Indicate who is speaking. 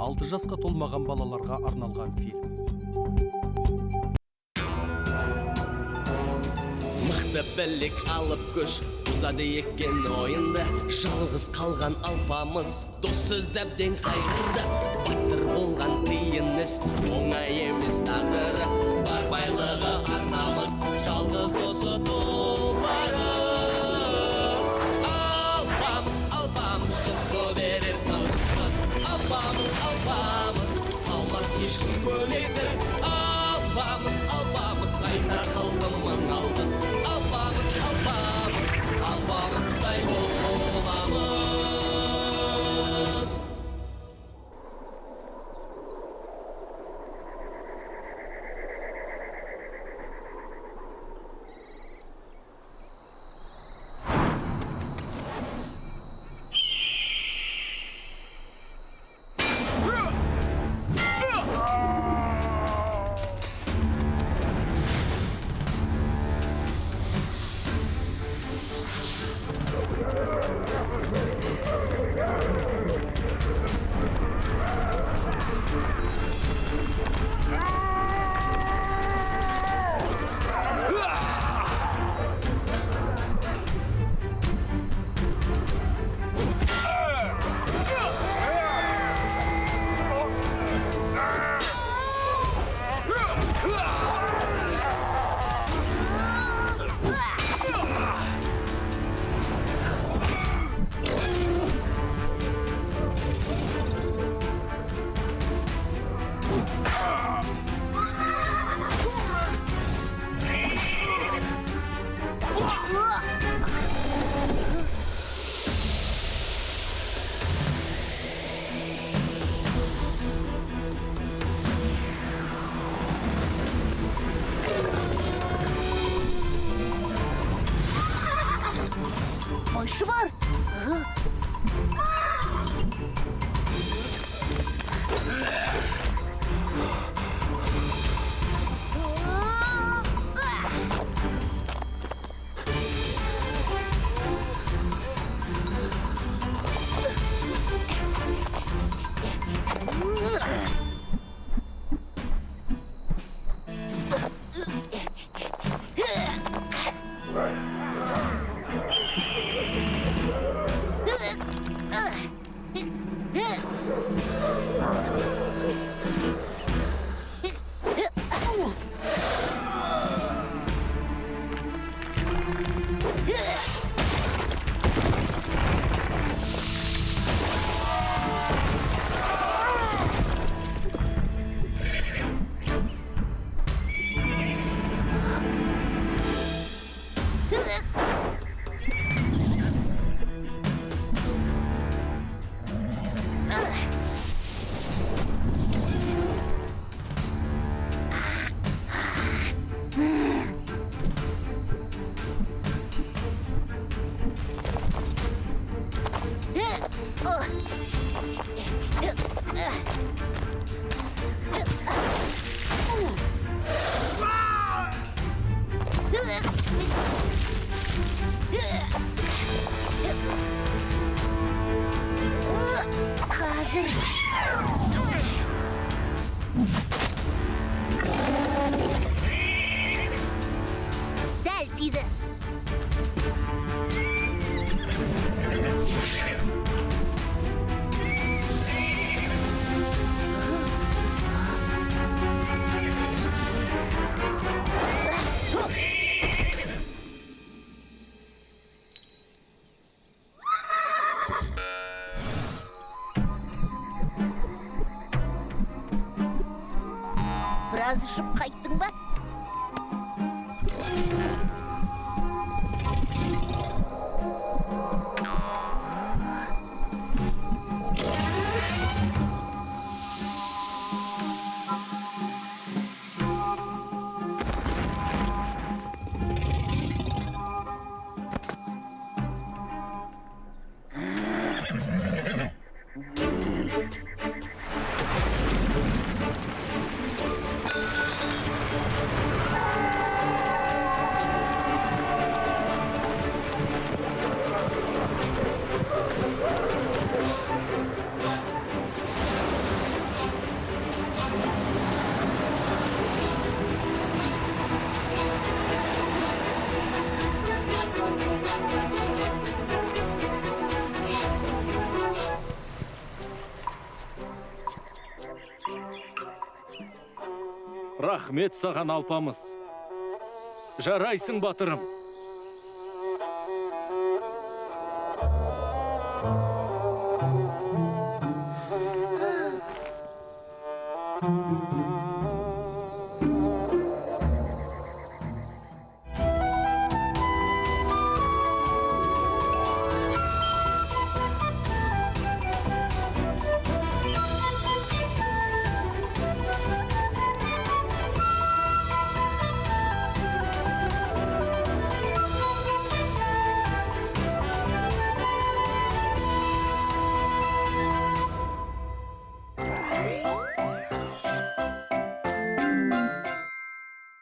Speaker 1: 6 жасқа толмаған балаларға арналған фильм.
Speaker 2: Мықты білік алып көш, ұзады екен ойынды. Жалғыз қалған алпамыз, доссыз әбден қайғырды. Батыр болған қиын іс, оңай емес тағдыры. Бар байлығы арнамыз, жалғыз досы тұлпары. Алпамыз, алпамыз, соққы берер тыңсыз. Алпамыз, алпамыз, алмас ешкім көмексіз. Алпамыз, алпамыз, қайта халқымның алғыс. Алпамыз, алпамыз, алпамыздай боламыз.
Speaker 3: Ayşı var. Dėl tide. Biraz üşüp kayttın ba?
Speaker 4: Рахмет саған алпамыс. Жарайсың батырым.